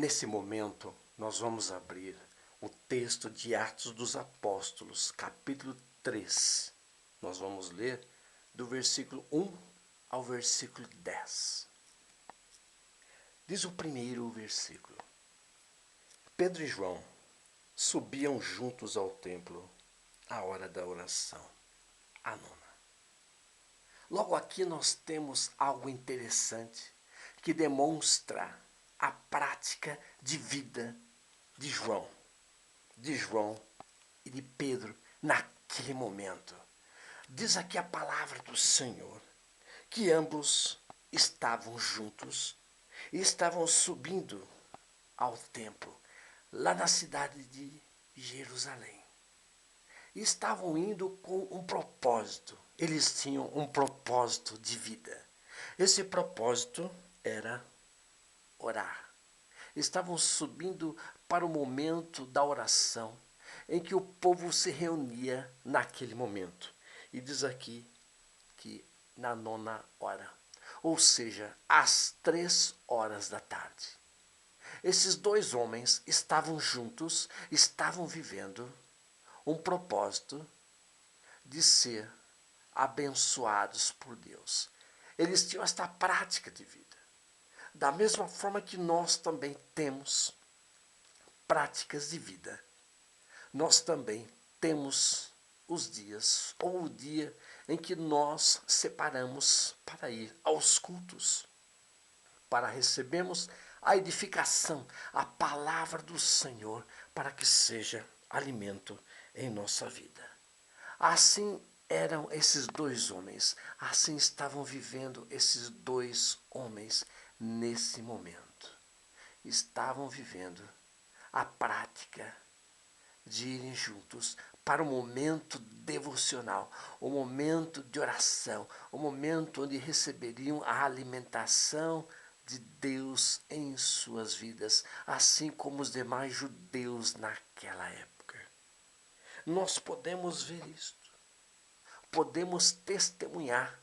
Nesse momento, nós vamos abrir o texto de Atos dos Apóstolos, capítulo 3. Nós vamos ler do versículo 1 ao versículo 10. Diz o primeiro versículo: Pedro e João subiam juntos ao templo à hora da oração, a nona. Logo aqui nós temos algo interessante que demonstra a prática de vida de João e de Pedro naquele momento. Diz aqui a palavra do Senhor que ambos estavam juntos e estavam subindo ao templo, lá na cidade de Jerusalém. E estavam indo com um propósito. Eles tinham um propósito de vida. Esse propósito era orar. Estavam subindo para o momento da oração, em que o povo se reunia naquele momento. E diz aqui que na nona hora, ou seja, às 3 horas da tarde. Esses dois homens estavam juntos, estavam vivendo um propósito de ser abençoados por Deus. Eles tinham esta prática de vida. Da mesma forma que nós também temos práticas de vida, nós também temos os dias, ou o dia em que nós separamos para ir aos cultos, para recebermos a edificação, a palavra do Senhor, para que seja alimento em nossa vida. Assim eram esses dois homens, assim estavam vivendo esses dois homens nesse momento. Estavam vivendo a prática de irem juntos para o momento devocional, o momento de oração, o momento onde receberiam a alimentação de Deus em suas vidas, assim como os demais judeus naquela época. Nós podemos ver isto, podemos testemunhar.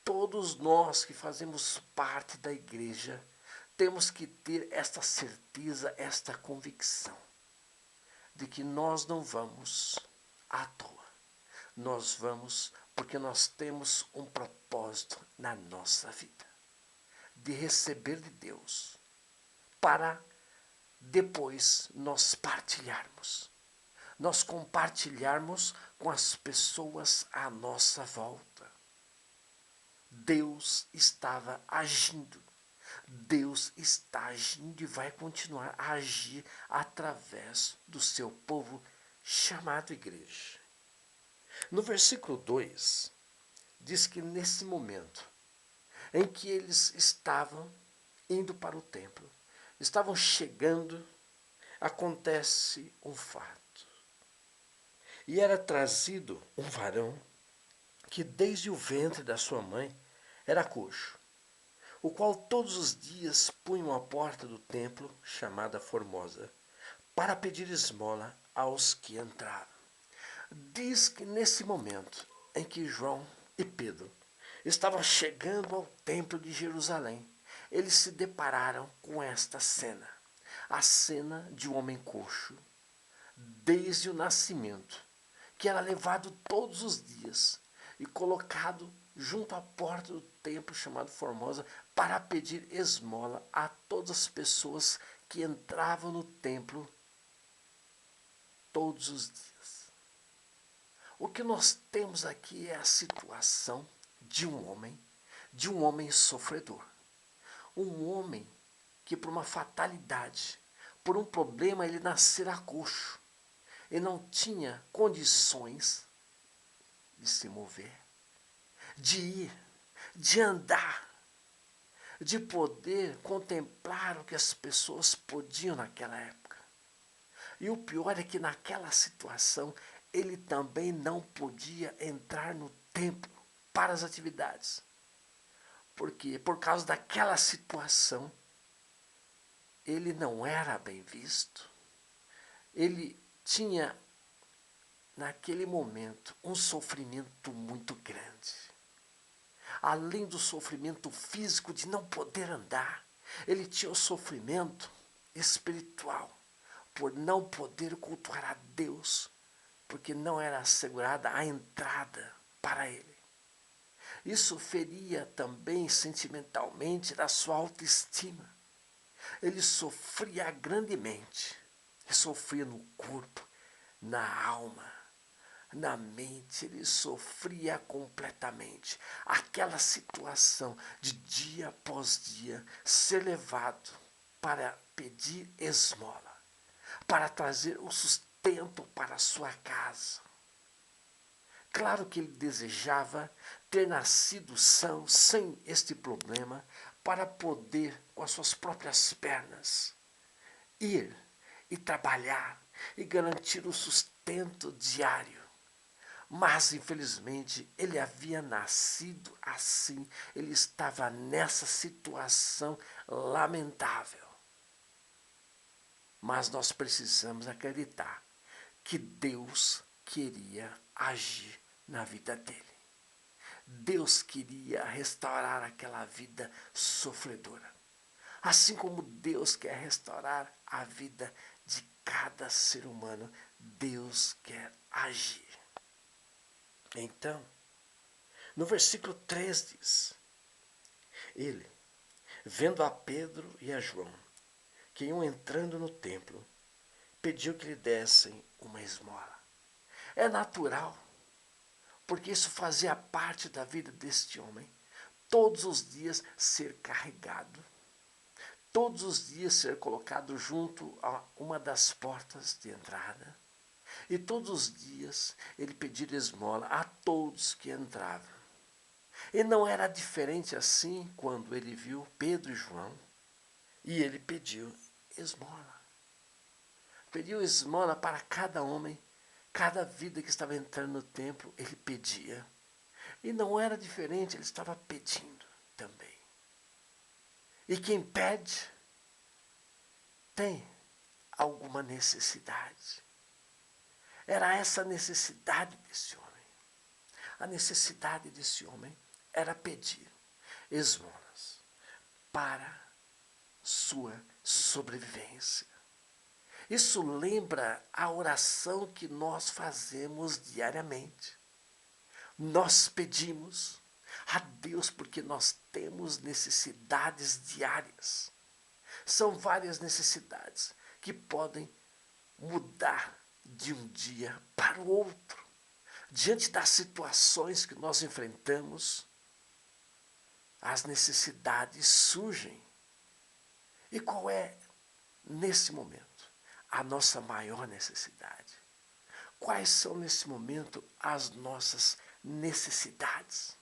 Todos nós que fazemos parte da igreja temos que ter esta certeza, esta convicção de que nós não vamos à toa. Nós vamos porque nós temos um propósito na nossa vida, de receber de Deus, para depois nós partilharmos. Nós compartilharmos com as pessoas à nossa volta. Deus estava agindo. Deus está agindo e vai continuar a agir através do seu povo chamado igreja. No versículo 2, diz que nesse momento em que eles estavam indo para o templo, estavam chegando, acontece um fato. E era trazido um varão que desde o ventre da sua mãe era coxo, o qual todos os dias punham à porta do templo, chamada Formosa, para pedir esmola aos que entravam. Diz que nesse momento em que João e Pedro estavam chegando ao templo de Jerusalém, eles se depararam com esta cena, a cena de um homem coxo, desde o nascimento, que era levado todos os dias e colocado junto à porta do templo chamado Formosa para pedir esmola a todas as pessoas que entravam no templo todos os dias. O que nós temos aqui é a situação de um homem sofredor. Um homem que por uma fatalidade, por um problema, ele nascera coxo. Ele não tinha condições de se mover, de ir, de andar, de poder contemplar o que as pessoas podiam naquela época. E o pior é que naquela situação ele também não podia entrar no templo para as atividades. Porque por causa daquela situação ele não era bem visto. Ele tinha naquele momento um sofrimento muito grande. Além do sofrimento físico de não poder andar, ele tinha o sofrimento espiritual, por não poder cultuar a Deus, porque não era assegurada a entrada para ele. Isso feria também sentimentalmente a sua autoestima. Ele sofria grandemente. Ele sofria no corpo, na alma, na mente. Ele sofria completamente. Aquela situação de dia após dia ser levado para pedir esmola, para trazer o sustento para a sua casa. Claro que ele desejava ter nascido são, sem este problema, para poder, com as suas próprias pernas, ir e trabalhar e garantir o sustento diário. Mas, infelizmente, ele havia nascido assim, ele estava nessa situação lamentável. Mas nós precisamos acreditar que Deus queria agir na vida dele. Deus queria restaurar aquela vida sofredora. Assim como Deus quer restaurar a vida de cada ser humano, Deus quer agir. Então, no versículo 3 diz: Ele, vendo a Pedro e a João, que iam entrando no templo, pediu que lhe dessem uma esmola. É natural, porque isso fazia parte da vida deste homem. Todos os dias ser carregado, todos os dias ser colocado junto a uma das portas de entrada, e todos os dias ele pedir esmola a todos que entravam. E não era diferente assim quando ele viu Pedro e João, e ele pediu esmola. Pediu esmola para cada homem, cada vida que estava entrando no templo, ele pedia. E não era diferente, ele estava pedindo também. E quem pede tem alguma necessidade. Era essa necessidade desse homem. A necessidade desse homem era pedir esmolas para sua sobrevivência. Isso lembra a oração que nós fazemos diariamente. Nós pedimos a Deus porque nós temos necessidades diárias. São várias necessidades que podem mudar de um dia para o outro. Diante das situações que nós enfrentamos, as necessidades surgem. E qual é, nesse momento, a nossa maior necessidade? Quais são, nesse momento, as nossas necessidades?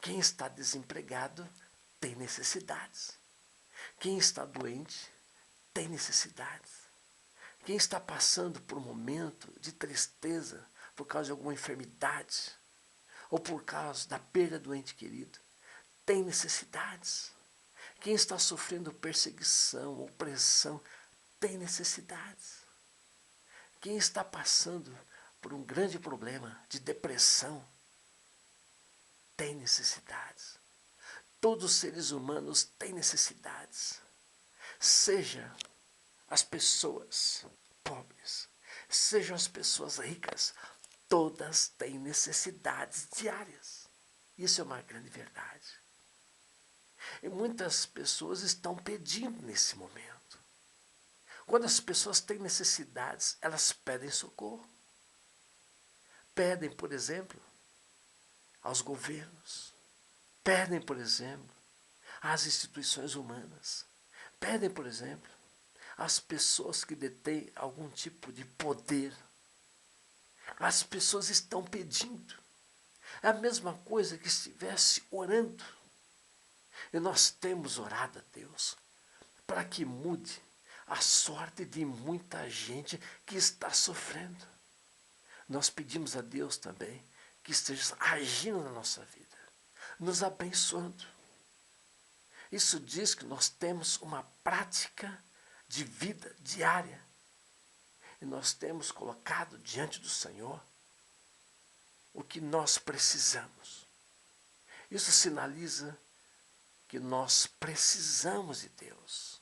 Quem está desempregado tem necessidades. Quem está doente tem necessidades. Quem está passando por um momento de tristeza por causa de alguma enfermidade ou por causa da perda do ente querido, tem necessidades. Quem está sofrendo perseguição, opressão, tem necessidades. Quem está passando por um grande problema de depressão, tem necessidades. Todos os seres humanos têm necessidades. Seja as pessoas pobres, sejam as pessoas ricas, todas têm necessidades diárias. Isso é uma grande verdade. E muitas pessoas estão pedindo nesse momento. Quando as pessoas têm necessidades, elas pedem socorro. Pedem, por exemplo, aos governos. Pedem, por exemplo, às instituições humanas. Pedem, por exemplo, às pessoas que detêm algum tipo de poder. As pessoas estão pedindo. É a mesma coisa que estivesse orando. E nós temos orado a Deus para que mude a sorte de muita gente que está sofrendo. Nós pedimos a Deus também que esteja agindo na nossa vida, nos abençoando. Isso diz que nós temos uma prática de vida diária. E nós temos colocado diante do Senhor o que nós precisamos. Isso sinaliza que nós precisamos de Deus.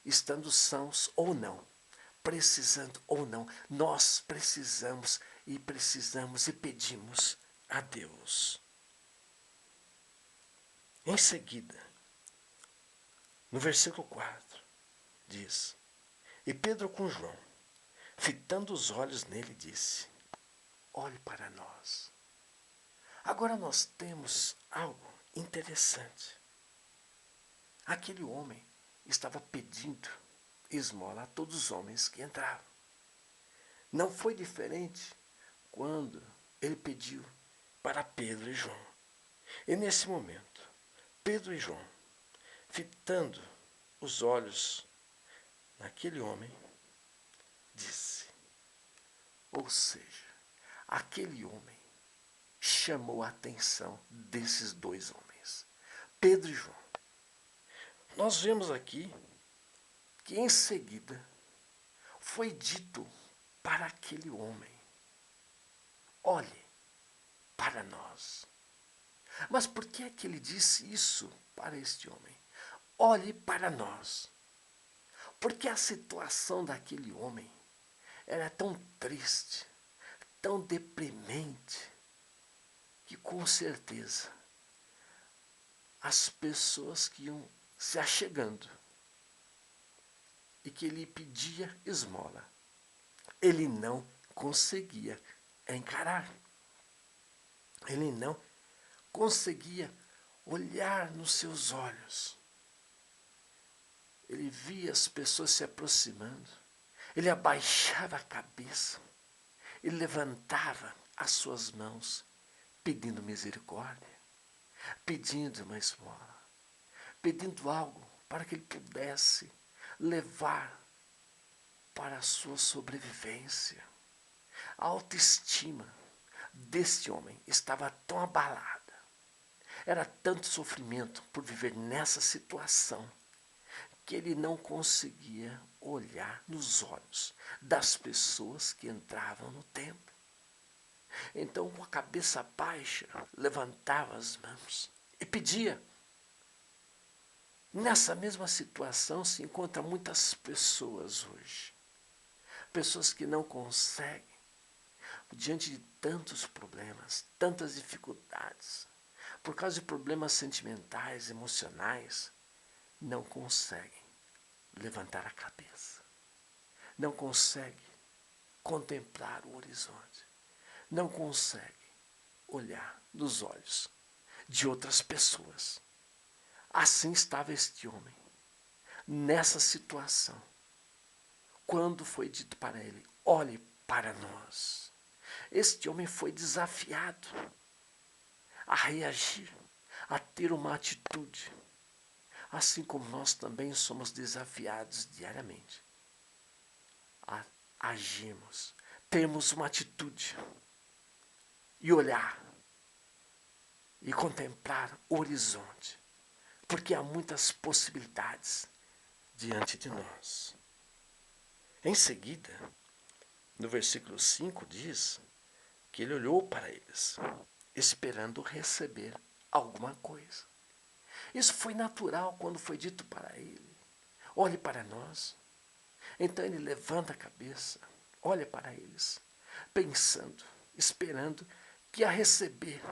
estando sãos ou não, precisando ou não, nós precisamos e pedimos a Deus. Em seguida, no versículo 4, diz: E Pedro com João, fitando os olhos nele, disse: Olhe para nós. Agora nós temos algo interessante. Aquele homem estava pedindo esmola a todos os homens que entravam. Não foi diferente quando ele pediu para Pedro e João. E nesse momento, Pedro e João, fitando os olhos naquele homem, disse, ou seja, aquele homem chamou a atenção desses dois homens, Pedro e João. Nós vemos aqui que em seguida foi dito para aquele homem: olhe para nós. Mas por que é que ele disse isso para este homem? Olhe para nós. Porque a situação daquele homem era tão triste, tão deprimente, que com certeza as pessoas que iam se achegando e que ele pedia esmola, ele não conseguia encarar. Ele não conseguia olhar nos seus olhos. Ele via as pessoas se aproximando, ele abaixava a cabeça, ele levantava as suas mãos, pedindo misericórdia, pedindo uma esmola, pedindo algo para que ele pudesse levar para a sua sobrevivência. A autoestima deste homem estava tão abalada, era tanto sofrimento por viver nessa situação, que ele não conseguia olhar nos olhos das pessoas que entravam no templo. Então, com a cabeça baixa, levantava as mãos e pedia. Nessa mesma situação se encontram muitas pessoas hoje. Pessoas que não conseguem, diante de tantos problemas, tantas dificuldades, por causa de problemas sentimentais, emocionais, não conseguem levantar a cabeça, não conseguem contemplar o horizonte, não conseguem olhar nos olhos de outras pessoas. Assim estava este homem, nessa situação, quando foi dito para ele: olhe para nós. Este homem foi desafiado a reagir, a ter uma atitude, assim como nós também somos desafiados diariamente a agirmos, termos uma atitude e olhar e contemplar o horizonte, porque há muitas possibilidades diante de nós. Em seguida, no versículo 5 diz que ele olhou para eles, esperando receber alguma coisa. Isso foi natural quando foi dito para ele: olhe para nós. Então ele levanta a cabeça, olha para eles, pensando, esperando que ia receber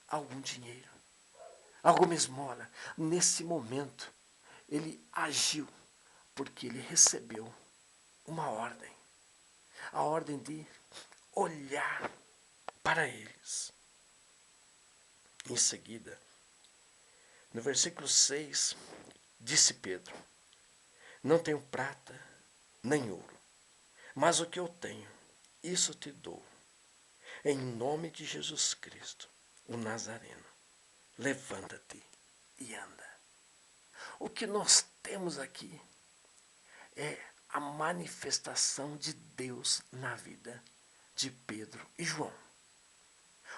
algum dinheiro, alguma esmola. Nesse momento, ele agiu porque ele recebeu uma ordem, a ordem de olhar para eles. Em seguida, no versículo 6, disse Pedro: não tenho prata nem ouro, mas o que eu tenho, isso te dou. Em nome de Jesus Cristo, o Nazareno, levanta-te e anda. O que nós temos aqui é a manifestação de Deus na vida de Pedro e João.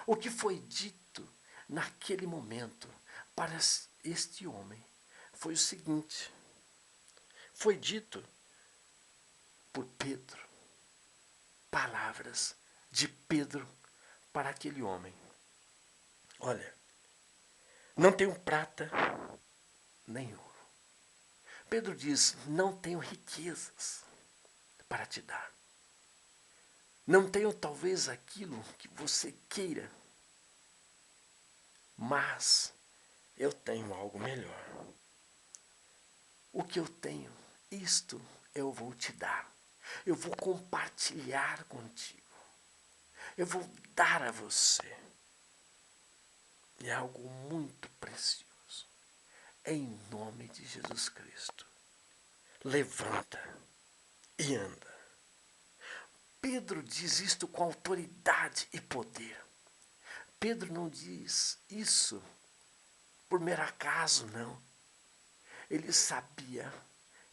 O que foi dito naquele momento para este homem foi o seguinte: foi dito por Pedro, palavras de Pedro para aquele homem: olha, não tenho prata nem ouro. Pedro diz: não tenho riquezas para te dar. Não tenho talvez aquilo que você queira, mas eu tenho algo melhor. O que eu tenho, isto eu vou te dar. Eu vou compartilhar contigo. Eu vou dar a você. É algo muito precioso. Em nome de Jesus Cristo. Levanta e anda. Pedro diz isto com autoridade e poder. Pedro não diz isso por mero acaso, não. Ele sabia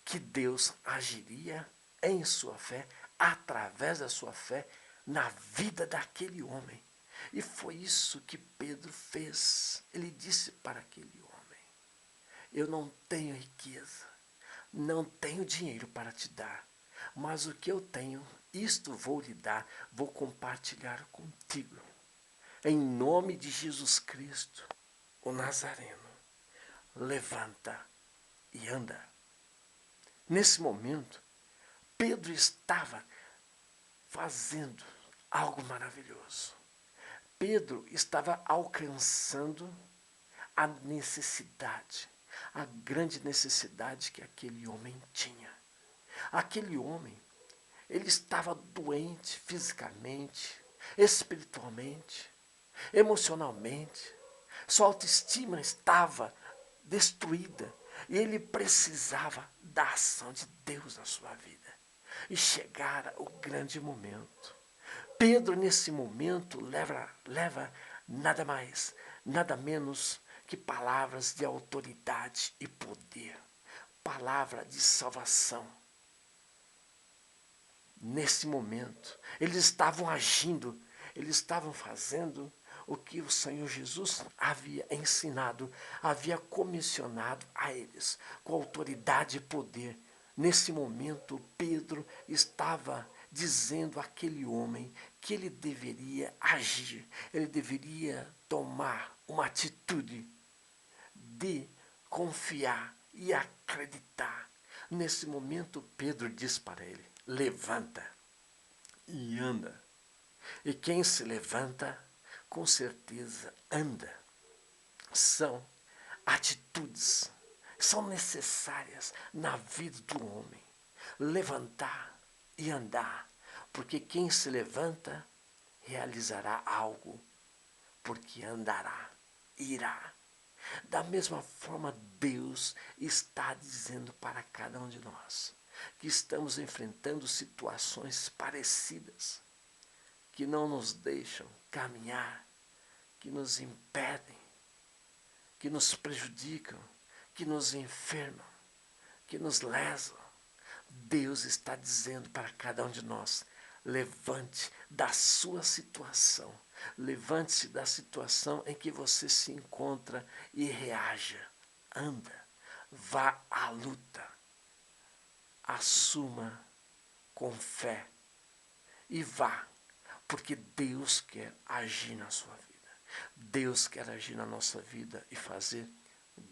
que Deus agiria em sua fé, através da sua fé, na vida daquele homem. E foi isso que Pedro fez. Ele disse para aquele homem: eu não tenho riqueza, não tenho dinheiro para te dar, mas o que eu tenho, isto vou lhe dar, vou compartilhar contigo. Em nome de Jesus Cristo, o Nazareno, levanta e anda. Nesse momento, Pedro estava fazendo algo maravilhoso. Pedro estava alcançando a necessidade, a grande necessidade que aquele homem tinha. Aquele homem, ele estava doente fisicamente, espiritualmente, emocionalmente. Sua autoestima estava destruída e ele precisava da ação de Deus na sua vida. E chegara o grande momento. Pedro, nesse momento, leva nada mais, nada menos que palavras de autoridade e poder, palavra de salvação. Nesse momento, eles estavam agindo, eles estavam fazendo o que o Senhor Jesus havia ensinado, havia comissionado a eles, com autoridade e poder. Nesse momento, Pedro estava dizendo àquele homem que ele deveria agir, ele deveria tomar uma atitude de confiar e acreditar. Nesse momento, Pedro diz para ele: levanta e anda. E quem se levanta, com certeza anda. São atitudes, são necessárias na vida do homem. Levantar e andar. Porque quem se levanta realizará algo. Porque andará, irá. Da mesma forma, Deus está dizendo para cada um de nós que estamos enfrentando situações parecidas, que não nos deixam caminhar, que nos impedem, que nos prejudicam, que nos enfermam, que nos lesam. Deus está dizendo para cada um de nós: levante da sua situação, levante-se da situação em que você se encontra e reaja, anda, vá à luta, assuma com fé e vá, porque Deus quer agir na sua vida. Deus quer agir na nossa vida e fazer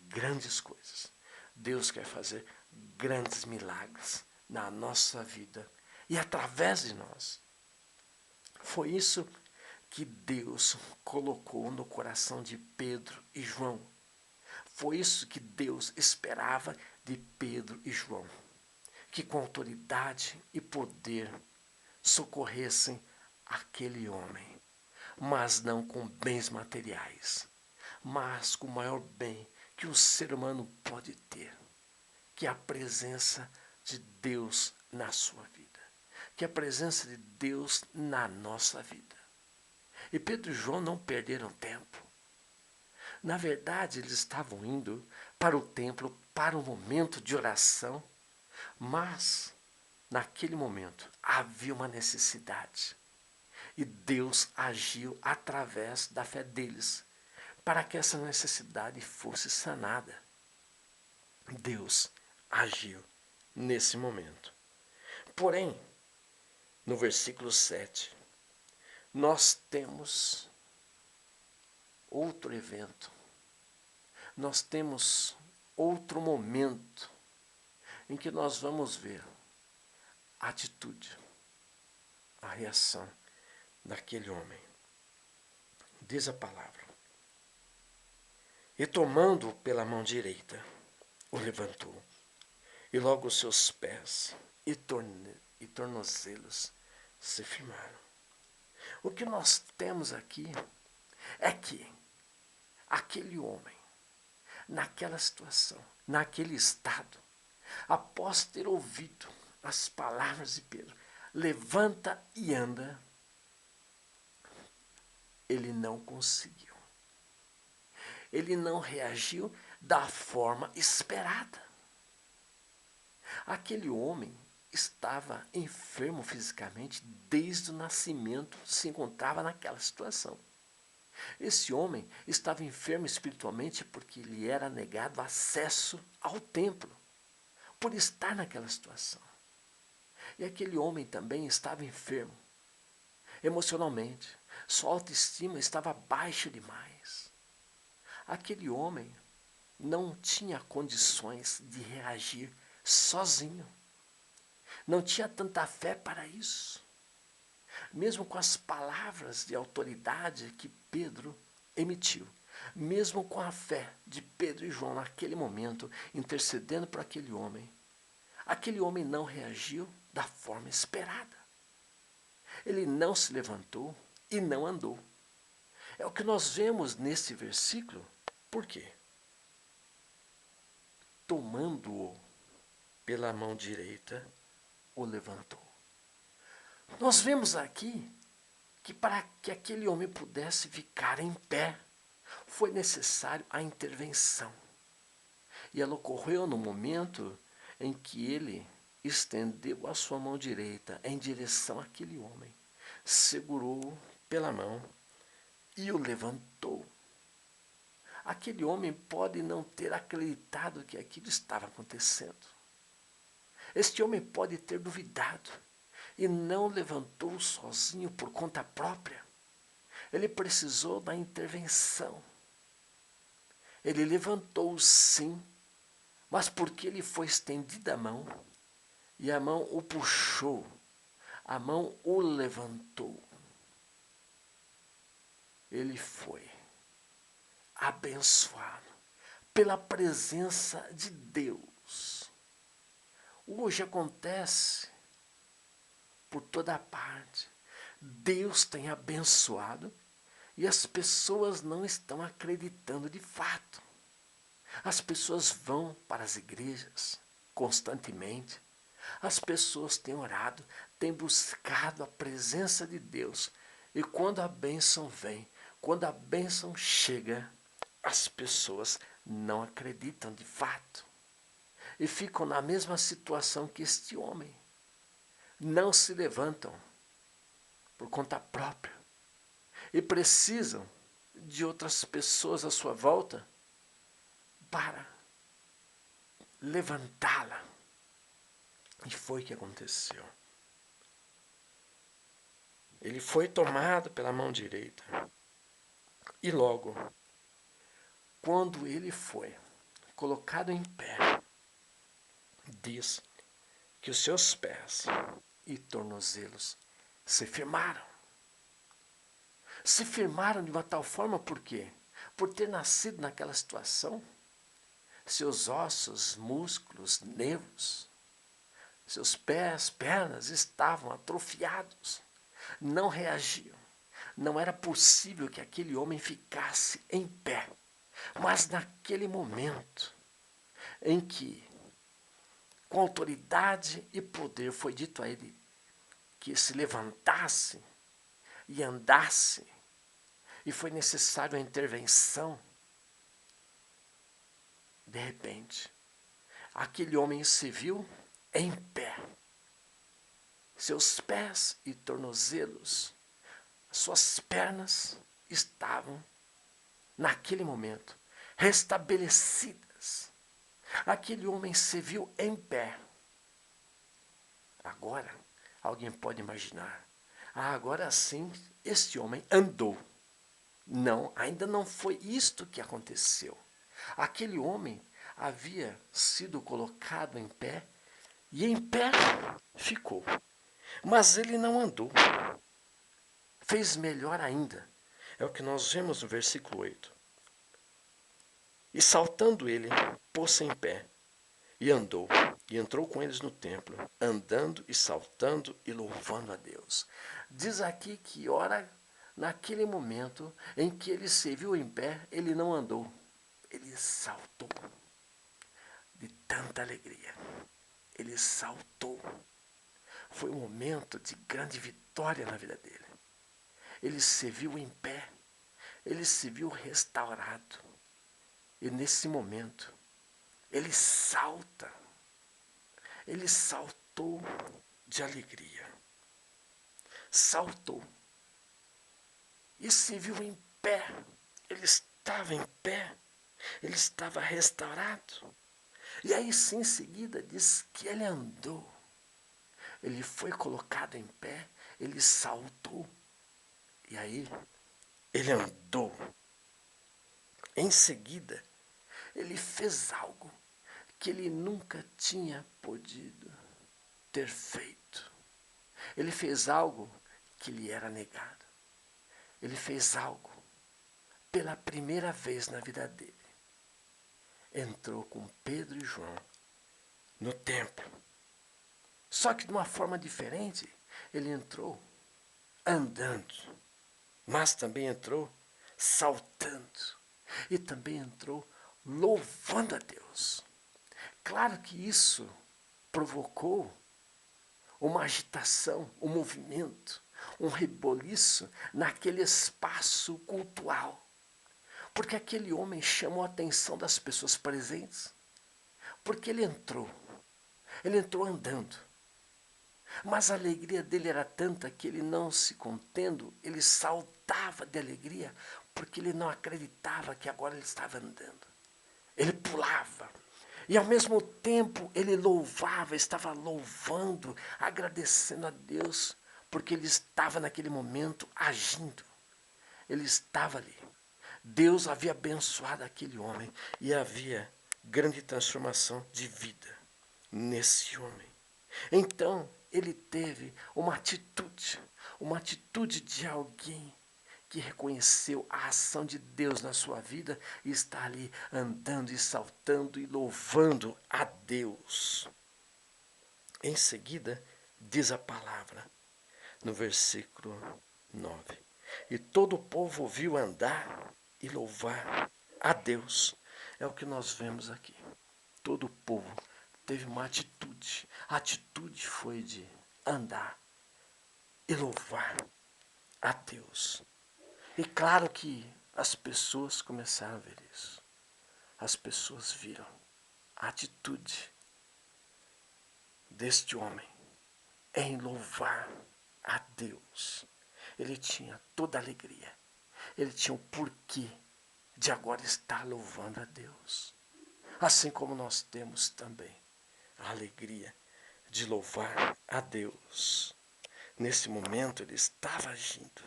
grandes coisas. Deus quer fazer grandes milagres na nossa vida e através de nós. Foi isso que Deus colocou no coração de Pedro e João. Foi isso que Deus esperava de Pedro e João. Que com autoridade e poder socorressem aquele homem, mas não com bens materiais, mas com o maior bem que o ser humano pode ter, que é a presença de Deus na sua vida, que é a presença de Deus na nossa vida. E Pedro e João não perderam tempo. Na verdade, eles estavam indo para o templo para um momento de oração, mas naquele momento havia uma necessidade. E Deus agiu através da fé deles para que essa necessidade fosse sanada. Deus agiu nesse momento. Porém, no versículo 7, nós temos outro evento. Nós temos outro momento em que nós vamos ver a atitude, a reação daquele homem. Diz a palavra: e tomando-o pela mão direita, o levantou, e logo os seus pés e tornozelos se firmaram. O que nós temos aqui é que aquele homem, naquela situação, naquele estado, após ter ouvido as palavras de Pedro, levanta e anda, ele não conseguiu. Ele não reagiu da forma esperada. Aquele homem estava enfermo fisicamente desde o nascimento, se encontrava naquela situação. Esse homem estava enfermo espiritualmente porque lhe era negado acesso ao templo, por estar naquela situação. E aquele homem também estava enfermo emocionalmente, sua autoestima estava baixa demais. Aquele homem não tinha condições de reagir sozinho. Não tinha tanta fé para isso. Mesmo com as palavras de autoridade que Pedro emitiu, mesmo com a fé de Pedro e João naquele momento, intercedendo por aquele homem não reagiu da forma esperada. Ele não se levantou e não andou. É o que nós vemos nesse versículo. Por quê? Tomando-o pela mão direita, o levantou. Nós vemos aqui que para que aquele homem pudesse ficar em pé, foi necessário a intervenção. E ela ocorreu no momento em que ele estendeu a sua mão direita em direção àquele homem, segurou-o pela mão e o levantou. Aquele homem pode não ter acreditado que aquilo estava acontecendo. Este homem pode ter duvidado e não levantou sozinho por conta própria. Ele precisou da intervenção. Ele levantou sim, mas porque lhe foi estendida a mão, e a mão o puxou, a mão o levantou. Ele foi abençoado pela presença de Deus. Hoje acontece por toda parte. Deus tem abençoado e as pessoas não estão acreditando de fato. As pessoas vão para as igrejas constantemente. As pessoas têm orado, têm buscado a presença de Deus. E quando a bênção vem, quando a bênção chega, as pessoas não acreditam de fato. E ficam na mesma situação que este homem. Não se levantam por conta própria. E precisam de outras pessoas à sua volta para levantá-la. E foi o que aconteceu. Ele foi tomado pela mão direita. E logo, quando ele foi colocado em pé, diz que os seus pés e tornozelos se firmaram. Se firmaram de uma tal forma por quê? Por ter nascido naquela situação, seus ossos, músculos, nervos, seus pés, pernas estavam atrofiados, não reagiam. Não era possível que aquele homem ficasse em pé. Mas naquele momento em que, com autoridade e poder, foi dito a ele que se levantasse e andasse, e foi necessário a intervenção, de repente, aquele homem se viu em pé. Seus pés e tornozelos, suas pernas estavam, naquele momento, restabelecidas. Aquele homem se viu em pé. Agora, alguém pode imaginar, agora sim, este homem andou. Não, ainda não foi isto que aconteceu. Aquele homem havia sido colocado em pé e em pé ficou. Mas ele não andou. Fez melhor ainda. É o que nós vemos no versículo 8. E saltando ele, pôs-se em pé, e andou, e entrou com eles no templo, andando e saltando e louvando a Deus. Diz aqui que, ora, naquele momento em que ele se viu em pé, ele não andou, ele saltou de tanta alegria. Ele saltou. Foi um momento de grande vitória na vida dele. Ele se viu em pé, ele se viu restaurado. E nesse momento, ele salta. Ele saltou de alegria. Saltou. E se viu em pé. Ele estava em pé. Ele estava restaurado. E aí sim, em seguida, diz que ele andou. Ele foi colocado em pé. Ele saltou. E aí, ele andou. Em seguida, ele fez algo que ele nunca tinha podido ter feito. Ele fez algo que lhe era negado. Ele fez algo pela primeira vez na vida dele. Entrou com Pedro e João no templo. Só que de uma forma diferente, ele entrou andando, mas também entrou saltando e também entrou louvando a Deus. Claro que isso provocou uma agitação, um movimento, um reboliço naquele espaço cultural. Porque aquele homem chamou a atenção das pessoas presentes. Porque ele entrou andando. Mas a alegria dele era tanta que ele, não se contendo, ele saltava de alegria, porque ele não acreditava que agora ele estava andando. Ele pulava. E ao mesmo tempo ele louvava, estava louvando, agradecendo a Deus, porque ele estava naquele momento agindo. Ele estava ali. Deus havia abençoado aquele homem e havia grande transformação de vida nesse homem. Então ele teve uma atitude de alguém que reconheceu a ação de Deus na sua vida e está ali andando e saltando e louvando a Deus. Em seguida, diz a palavra, no versículo 9: E todo o povo ouviu andar e louvar a Deus. É o que nós vemos aqui. Todo o povo teve uma atitude. A atitude foi de andar e louvar a Deus. E claro que as pessoas começaram a ver isso. As pessoas viram a atitude deste homem em louvar a Deus. Ele tinha toda a alegria. Ele tinha o porquê de agora estar louvando a Deus. Assim como nós temos também a alegria de louvar a Deus. Nesse momento ele estava agindo,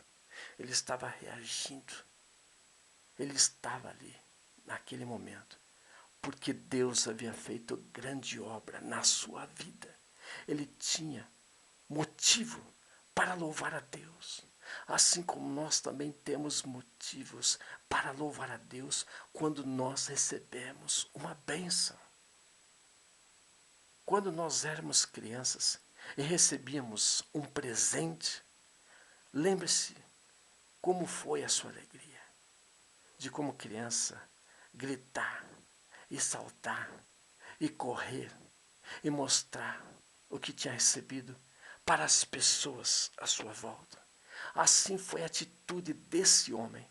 ele estava reagindo, ele estava ali, naquele momento, porque Deus havia feito grande obra na sua vida. Ele tinha motivo para louvar a Deus. Assim como nós também temos motivos para louvar a Deus quando nós recebemos uma bênção. Quando nós éramos crianças e recebíamos um presente, lembre-se como foi a sua alegria, de como criança gritar e saltar e correr e mostrar o que tinha recebido para as pessoas à sua volta. Assim foi a atitude desse homem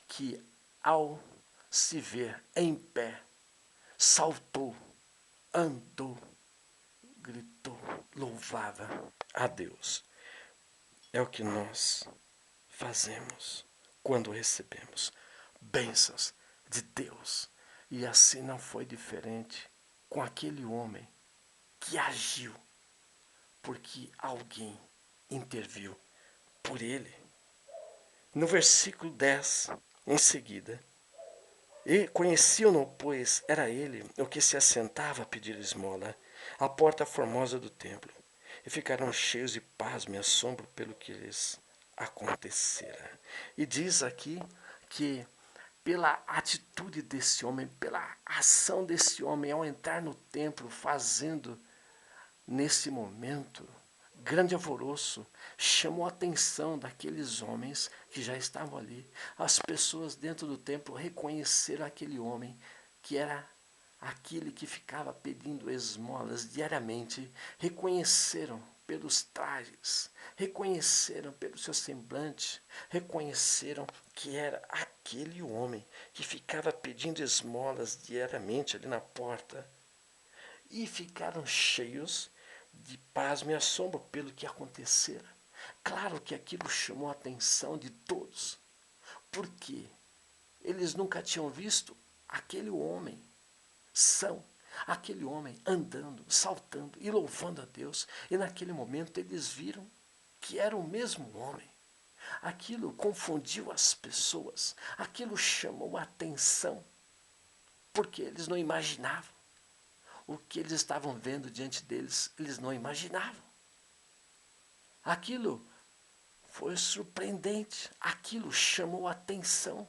que, ao se ver em pé, saltou, andou, gritou, louvava a Deus. É o que nós fazemos quando recebemos bênçãos de Deus. E assim não foi diferente com aquele homem que agiu porque alguém interviu por ele. No versículo 10, em seguida, e conheciam-no, pois era ele o que se assentava a pedir esmola, à porta formosa do templo, e ficaram cheios de pasmo e assombro pelo que lhes acontecera. E diz aqui que pela atitude desse homem, pela ação desse homem ao entrar no templo, fazendo nesse momento grande alvoroço, chamou a atenção daqueles homens que já estavam ali. As pessoas dentro do templo reconheceram aquele homem que era aquele que ficava pedindo esmolas diariamente, reconheceram pelos trajes, reconheceram pelo seu semblante, reconheceram que era aquele homem que ficava pedindo esmolas diariamente ali na porta, e ficaram cheios de pasmo e assombro pelo que acontecera. Claro que aquilo chamou a atenção de todos, porque eles nunca tinham visto aquele homem são, aquele homem andando, saltando e louvando a Deus. E naquele momento eles viram que era o mesmo homem. Aquilo confundiu as pessoas, aquilo chamou a atenção, porque eles não imaginavam. O que eles estavam vendo diante deles, eles não imaginavam. Aquilo foi surpreendente, aquilo chamou a atenção.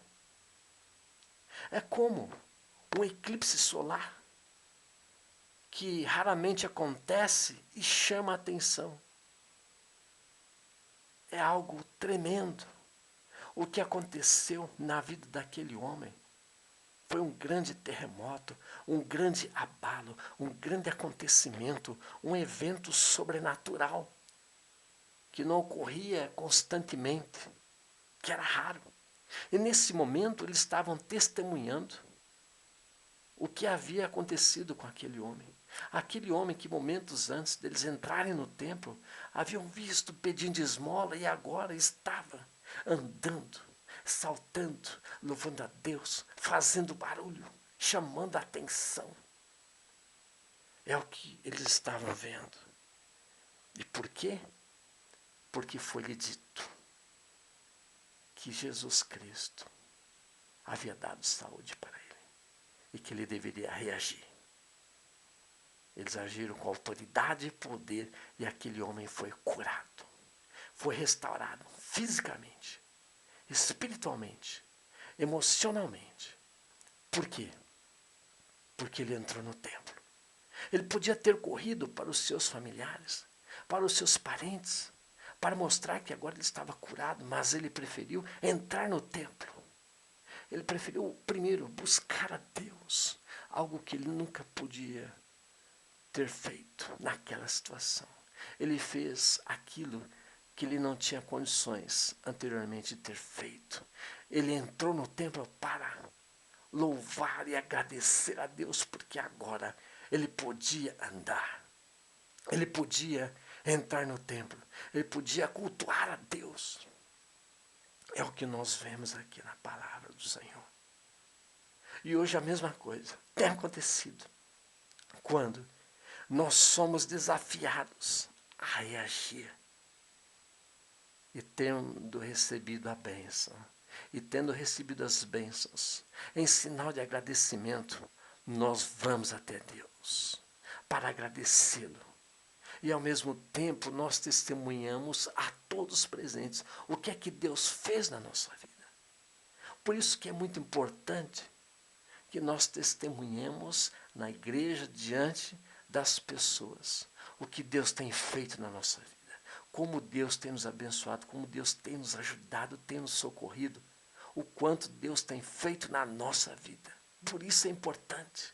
É como um eclipse solar, que raramente acontece e chama a atenção. É algo tremendo. O que aconteceu na vida daquele homem foi um grande terremoto, um grande abalo, um grande acontecimento, um evento sobrenatural que não ocorria constantemente, que era raro. E nesse momento eles estavam testemunhando o que havia acontecido com aquele homem. Aquele homem que momentos antes deles entrarem no templo haviam visto pedindo esmola e agora estava andando, saltando, louvando a Deus, fazendo barulho, chamando a atenção. É o que eles estavam vendo. E por quê? Porque foi-lhe dito que Jesus Cristo havia dado saúde para ele e que ele deveria reagir. Eles agiram com autoridade e poder e aquele homem foi curado. Foi restaurado fisicamente, espiritualmente, emocionalmente. Por quê? Porque ele entrou no templo. Ele podia ter corrido para os seus familiares, para os seus parentes, para mostrar que agora ele estava curado, mas ele preferiu entrar no templo. Ele preferiu primeiro buscar a Deus, algo que ele nunca podia ter feito naquela situação. Ele fez aquilo que ele não tinha condições anteriormente de ter feito. Ele entrou no templo para louvar e agradecer a Deus, porque agora ele podia andar. Ele podia entrar no templo. Ele podia cultuar a Deus. É o que nós vemos aqui na palavra do Senhor. E hoje a mesma coisa tem acontecido. Quando nós somos desafiados a reagir. E tendo recebido a bênção, e tendo recebido as bênçãos, em sinal de agradecimento, nós vamos até Deus para agradecê-lo. E ao mesmo tempo nós testemunhamos a todos presentes o que é que Deus fez na nossa vida. Por isso que é muito importante que nós testemunhemos na igreja diante das pessoas o que Deus tem feito na nossa vida. Como Deus tem nos abençoado, como Deus tem nos ajudado, tem nos socorrido, o quanto Deus tem feito na nossa vida. Por isso é importante.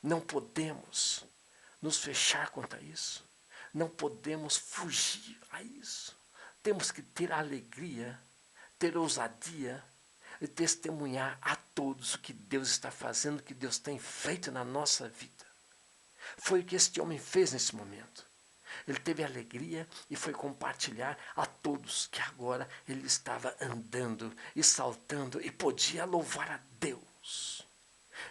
Não podemos nos fechar quanto a isso. Não podemos fugir a isso. Temos que ter alegria, ter ousadia e testemunhar a todos o que Deus está fazendo, o que Deus tem feito na nossa vida. Foi o que este homem fez nesse momento. Ele teve alegria e foi compartilhar a todos que agora ele estava andando e saltando e podia louvar a Deus.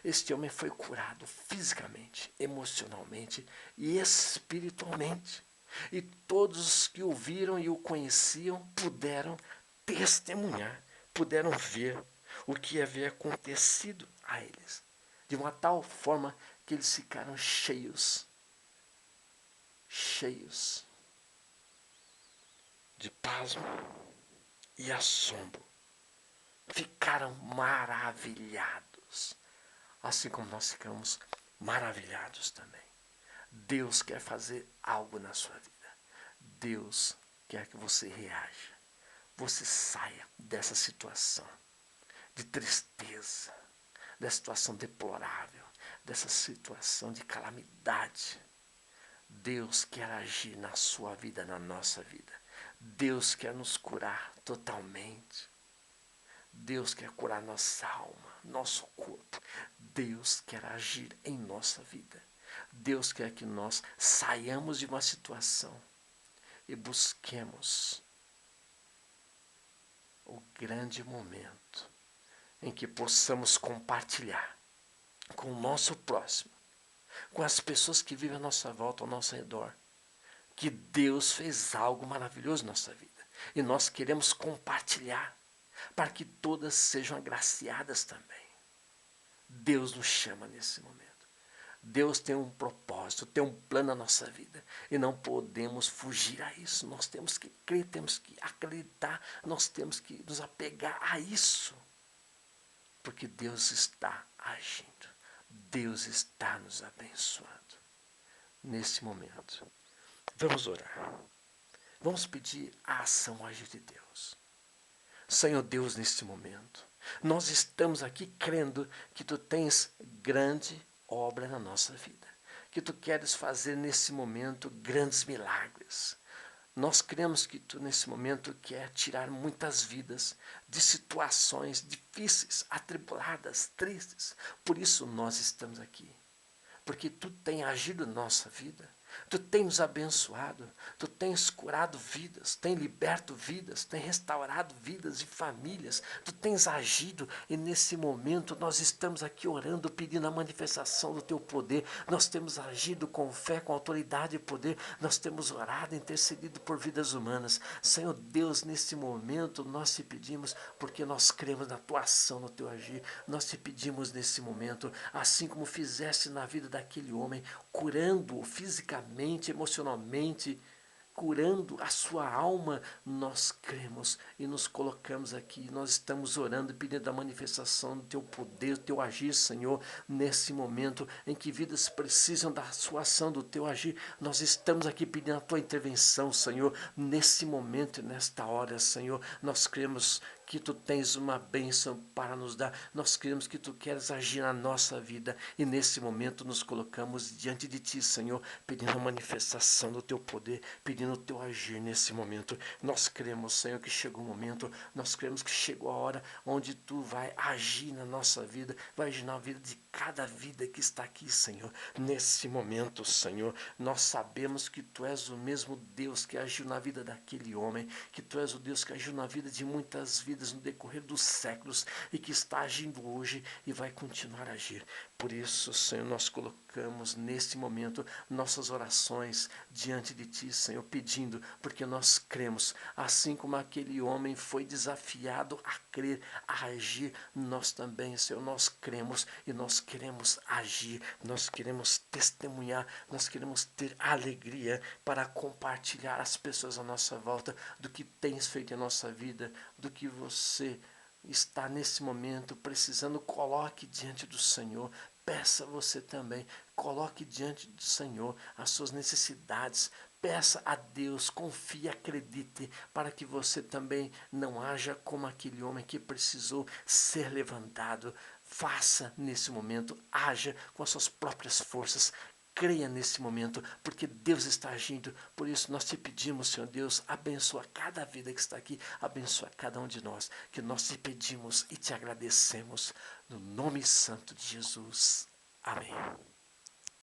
Este homem foi curado fisicamente, emocionalmente e espiritualmente. E todos os que o viram e o conheciam puderam testemunhar, puderam ver o que havia acontecido a eles. de uma tal forma que eles ficaram cheios de pasmo e assombro. Ficaram maravilhados, assim como nós ficamos maravilhados também. Deus quer fazer algo na sua vida. Deus quer que você reaja. Você saia dessa situação de tristeza, dessa situação deplorável, dessa situação de calamidade. Deus quer agir na sua vida, na nossa vida. Deus quer nos curar totalmente. Deus quer curar nossa alma, nosso corpo. Deus quer agir em nossa vida. Deus quer que nós saiamos de uma situação e busquemos o grande momento em que possamos compartilhar com o nosso próximo, com as pessoas que vivem à nossa volta, ao nosso redor, que Deus fez algo maravilhoso na nossa vida. E nós queremos compartilhar para que todas sejam agraciadas também. Deus nos chama nesse momento. Deus tem um propósito, tem um plano na nossa vida. E não podemos fugir a isso. Nós temos que crer, temos que acreditar, nós temos que nos apegar a isso. Porque Deus está agindo. Deus está nos abençoando. Nesse momento, vamos orar. Vamos pedir a ação, a agir de Deus. Senhor Deus, neste momento, nós estamos aqui crendo que Tu tens grande obra na nossa vida, que Tu queres fazer nesse momento grandes milagres. Nós cremos que Tu nesse momento quer tirar muitas vidas de situações difíceis, atribuladas, tristes. Por isso nós estamos aqui, porque Tu tens agido na nossa vida. Tu tens nos abençoado, Tu tens curado vidas, tens liberto vidas, tens restaurado vidas e famílias, Tu tens agido e nesse momento nós estamos aqui orando, pedindo a manifestação do Teu poder. Nós temos agido com fé, com autoridade e poder, nós temos orado, intercedido por vidas humanas. Senhor Deus, nesse momento nós Te pedimos, porque nós cremos na Tua ação, no Teu agir, nós Te pedimos nesse momento, assim como fizeste na vida daquele homem, curando-o fisicamente, emocionalmente, curando a sua alma, nós cremos e nos colocamos aqui, nós estamos orando, pedindo a manifestação do Teu poder, do Teu agir, Senhor, nesse momento em que vidas precisam da sua ação, do Teu agir, nós estamos aqui pedindo a Tua intervenção, Senhor, nesse momento e nesta hora, Senhor, nós cremos que Tu tens uma bênção para nos dar, nós cremos que Tu queres agir na nossa vida e nesse momento nos colocamos diante de Ti, Senhor, pedindo a manifestação do Teu poder, pedindo o Teu agir nesse momento. Nós cremos, Senhor, que chegou o momento, nós cremos que chegou a hora onde Tu vai agir na nossa vida, vai agir na vida de cada vida que está aqui, Senhor. Nesse momento, Senhor, nós sabemos que Tu és o mesmo Deus que agiu na vida daquele homem, que Tu és o Deus que agiu na vida de muitas vidas no decorrer dos séculos e que está agindo hoje e vai continuar a agir. Por isso, Senhor, nós colocamos nesse momento nossas orações diante de Ti, Senhor, pedindo, porque nós cremos, assim como aquele homem foi desafiado a crer, a agir, nós também, Senhor, nós cremos e nós queremos agir, nós queremos testemunhar, nós queremos ter alegria para compartilhar às pessoas à nossa volta do que tens feito em nossa vida, do que você está nesse momento precisando. Coloque diante do Senhor, peça você também, coloque diante do Senhor as suas necessidades, peça a Deus, confie, acredite, para que você também não haja como aquele homem que precisou ser levantado. Faça nesse momento, haja com as suas próprias forças, creia nesse momento, porque Deus está agindo. Por isso nós Te pedimos, Senhor Deus, abençoa cada vida que está aqui, abençoa cada um de nós, que nós Te pedimos e Te agradecemos, no nome santo de Jesus. Amém.